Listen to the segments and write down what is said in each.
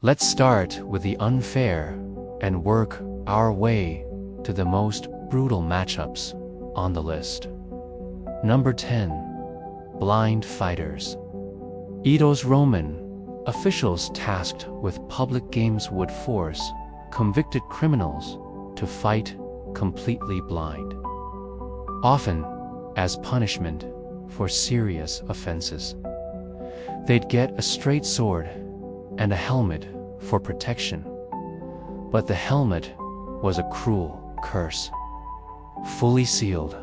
Let's start with the unfair and work our way to the most brutal matchups on the list. Number 10. Blind fighters. Edo's Roman officials tasked with public games would force convicted criminals to fight completely blind, often as punishment for serious offenses. They'd get a straight sword and a helmet for protection, but the helmet was a cruel curse, fully sealed,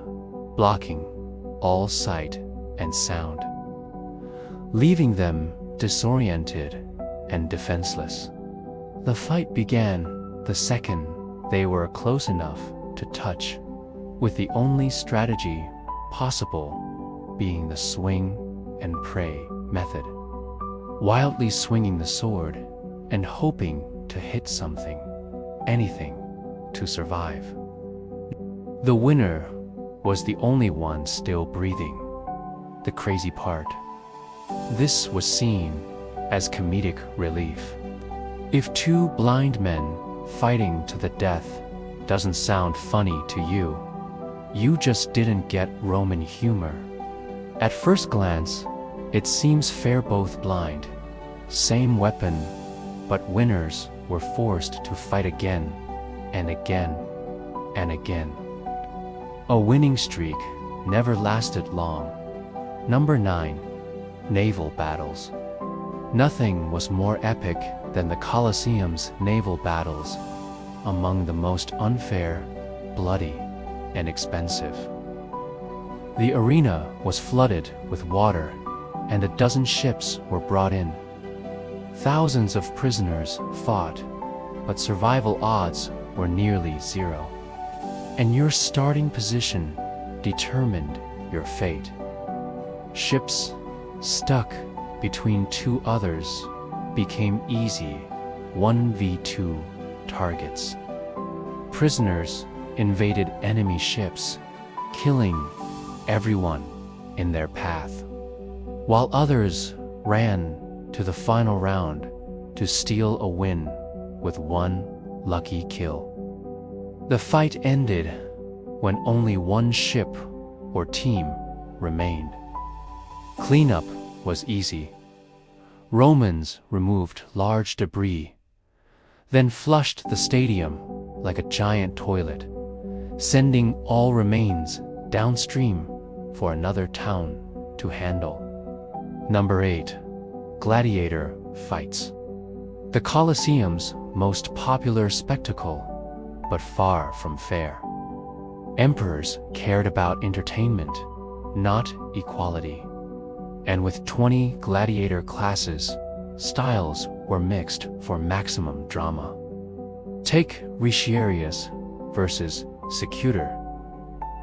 blocking all sight and sound, leaving them disoriented and defenseless. The fight began the second they were close enough to touch, with the only strategy possible being the swing and pray method, wildly swinging the sword and hoping to hit something, anything, to survive. The winner was the only one still breathing. The crazy part: this was seen as comedic relief. If two blind men fighting to the death doesn't sound funny to you, you just didn't get Roman humor. At first glance, it seems fair. Both blind, same weapon, but winners were forced to fight again and again and again. A winning streak never lasted long. Number 9. Naval battles. Nothing was more epic than the Colosseum's naval battles, among the most unfair, bloody, and expensive. The arena was flooded with water, and a dozen ships were brought in. Thousands of prisoners fought, but survival odds were nearly zero. And your starting position determined your fate. Ships stuck between two others became easy 1v2 targets. Prisoners invaded enemy ships, killing everyone in their path, while others ran to the final round to steal a win with one lucky kill. The fight ended when only one ship or team remained. Cleanup was easy. Romans removed large debris, then flushed the stadium like a giant toilet, sending all remains downstream for another town to handle. Number 8. Gladiator fights. The Colosseum's most popular spectacle, but far from fair. Emperors cared about entertainment, not equality. And with 20 gladiator classes, styles were mixed for maximum drama. Take Retiarius versus Secutor.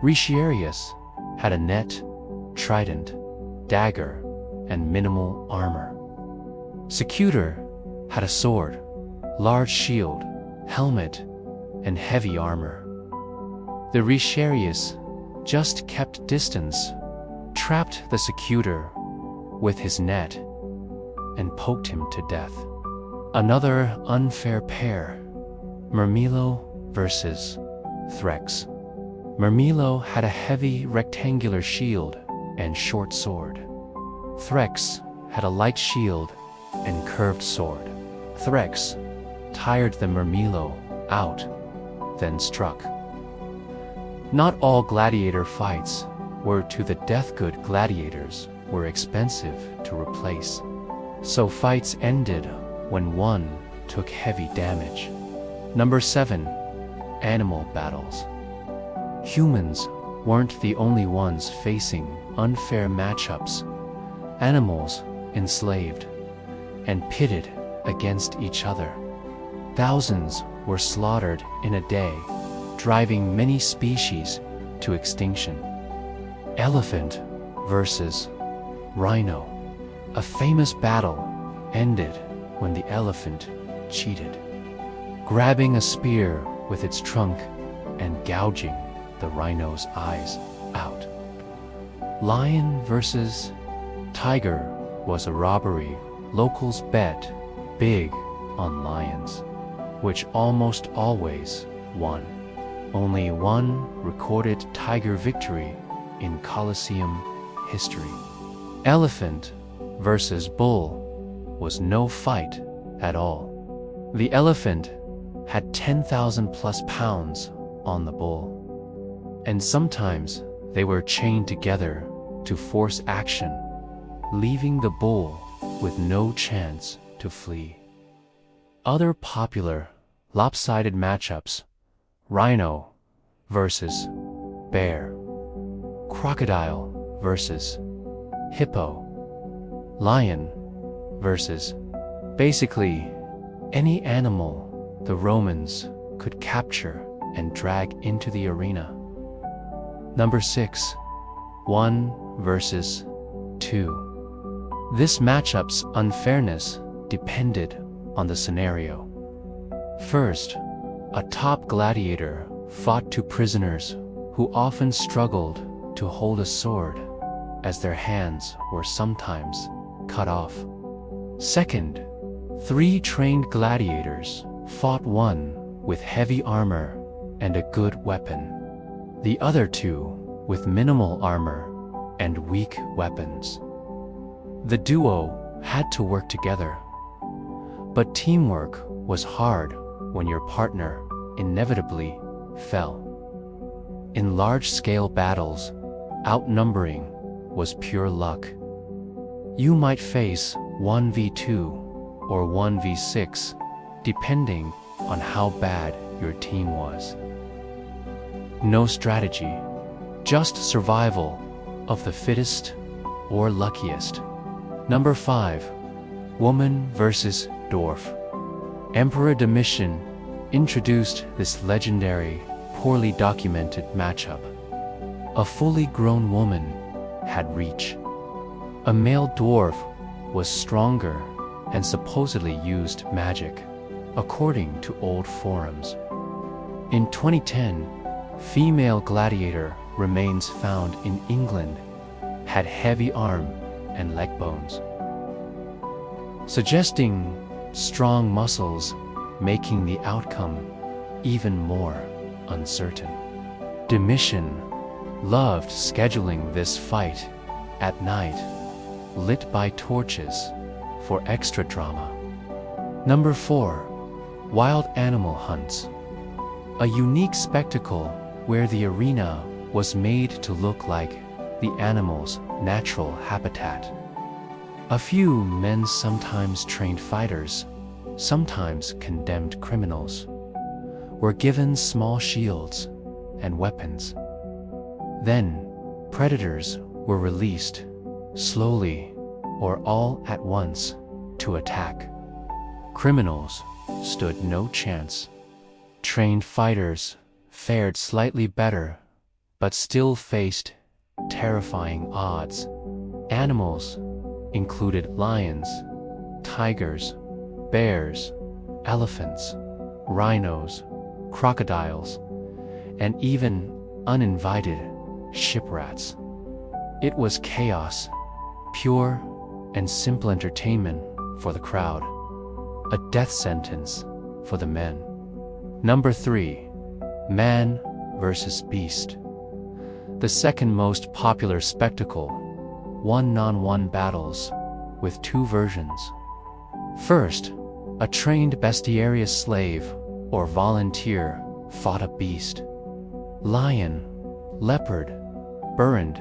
Retiarius had a net, trident, dagger, and minimal armor. Secutor had a sword, large shield, helmet, and heavy armor. The Retiarius just kept distance, trapped the Secutor with his net, and poked him to death. Another unfair pair, Mirmilo versus Threx. Mirmilo had a heavy rectangular shield and short sword. Threx had a light shield and curved sword. Threx tired the Mirmilo out, then struck. Not all gladiator fights were to the death. Good gladiators were expensive to replace, so fights ended when one took heavy damage. Number 7. Animal battles. Humans weren't the only ones facing unfair matchups. Animals enslaved and pitted against each other. Thousands were slaughtered in a day, driving many species to extinction. Elephant versus Rhino. A famous battle ended when the elephant cheated, grabbing a spear with its trunk and gouging the rhino's eyes out. Lion versus Tiger was a robbery. Locals bet big on lions, which almost always won. Only one recorded tiger victory in Colosseum history. Elephant versus bull was no fight at all. The elephant had 10,000 plus pounds on the bull, and sometimes they were chained together to force action, leaving the bull with no chance to flee. Other popular lopsided matchups: rhino versus bear, crocodile versus hippo, lion versus basically any animal the Romans could capture and drag into the arena. Number 6. 1 versus 2. This matchup's unfairness depended on the scenario. First, a top gladiator fought two prisoners who often struggled to hold a sword, as their hands were sometimes cut off. Second, 3 trained gladiators fought, one with heavy armor and a good weapon, the other 2 with minimal armor and weak weapons. The duo had to work together, but teamwork was hard when your partner inevitably fell. In large-scale battles, outnumbering was pure luck. You might face 1v2 or 1v6, depending on how bad your team was. No strategy, just survival of the fittest or luckiest. Number 5. Woman versus dwarf. Emperor Domitian introduced this legendary, poorly documented matchup. A fully grown woman had reach. A male dwarf was stronger and supposedly used magic, according to old forums. In 2010, female gladiator remains found in England had heavy arm and leg bones, suggesting strong muscles, making the outcome even more uncertain. Domitian loved scheduling this fight at night, lit by torches for extra drama. Number 4. Wild animal hunts. A unique spectacle where the arena was made to look like the animal's natural habitat. A few men, sometimes trained fighters, sometimes condemned criminals, were given small shields and weapons. Then, predators were released, slowly or all at once, to attack. Criminals stood no chance. Trained fighters fared slightly better, but still faced terrifying odds. Animals included lions, tigers, bears, elephants, rhinos, crocodiles, and even uninvited shiprats. It was chaos, pure and simple entertainment for the crowd, a death sentence for the men. Number 3. Man versus beast. The second most popular spectacle, one-on-one battles with 2 versions. First, a trained bestiarius slave or volunteer fought a beast. Lion, leopard, burned,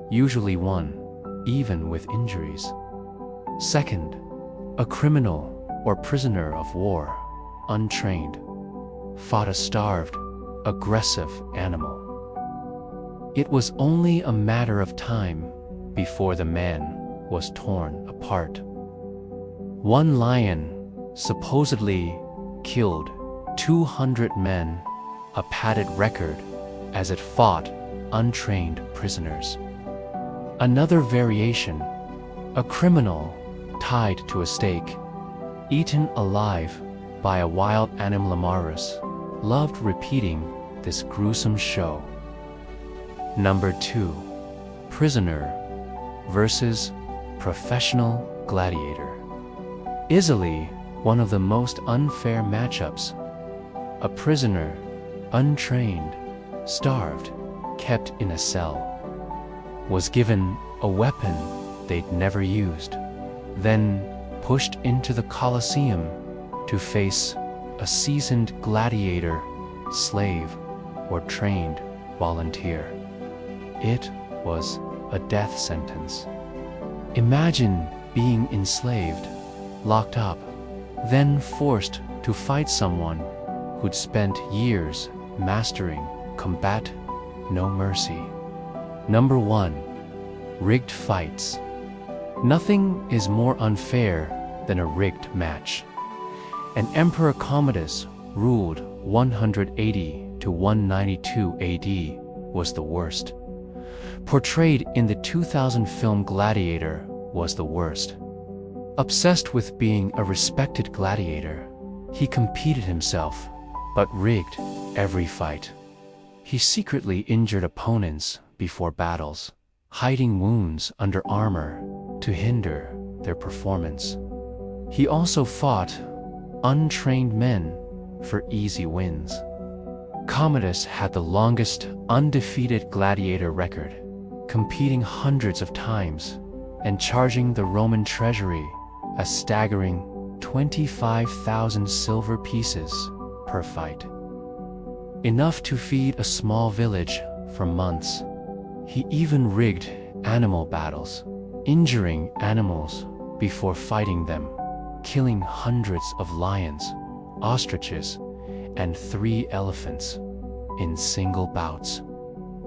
usually won, even with injuries. Second, a criminal or prisoner of war, untrained, fought a starved, aggressive animal. It was only a matter of time before the man was torn apart. One lion supposedly killed 200 men, a padded record, as it fought untrained prisoners. Another variation, a criminal tied to a stake, eaten alive by a wild animal. Lamarus loved repeating this gruesome show. Number 2. Prisoner versus professional gladiator. Easily one of the most unfair matchups. A prisoner, untrained, starved, kept in a cell, was given a weapon they'd never used, then pushed into the Colosseum to face a seasoned gladiator, slave, or trained volunteer. It was a death sentence. Imagine being enslaved, locked up, then forced to fight someone who'd spent years mastering combat, no mercy. Number 1. Rigged fights. Nothing is more unfair than a rigged match. And Emperor Commodus ruled 180 to 192 AD was the worst. Portrayed in the 2000 film Gladiator was the worst. Obsessed with being a respected gladiator, he competed himself, but rigged every fight. He secretly injured opponents before battles, hiding wounds under armor to hinder their performance. He also fought untrained men for easy wins. Commodus had the longest undefeated gladiator record, competing hundreds of times and charging the Roman treasury a staggering 25,000 silver pieces per fight. Enough to feed a small village for months. He even rigged animal battles, injuring animals before fighting them, killing hundreds of lions, ostriches, and 3 elephants in single bouts.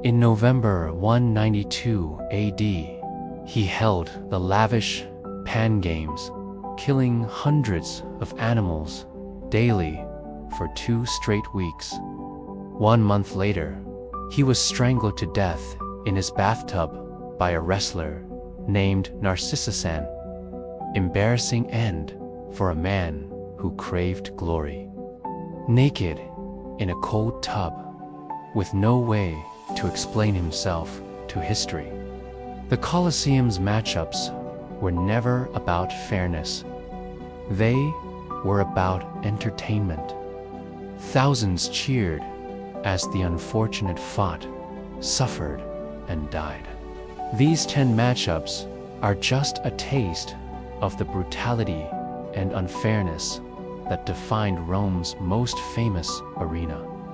In November 192 AD, he held the lavish Pan Games, killing hundreds of animals daily for 2 straight weeks. 1 month later, he was strangled to death in his bathtub by a wrestler named Narcissus. Embarrassing end for a man who craved glory. Naked in a cold tub, with no way to explain himself to history. The Colosseum's matchups were never about fairness. They were about entertainment. Thousands cheered as the unfortunate fought, suffered, and died. These 10 matchups are just a taste of the brutality and unfairness that defined Rome's most famous arena.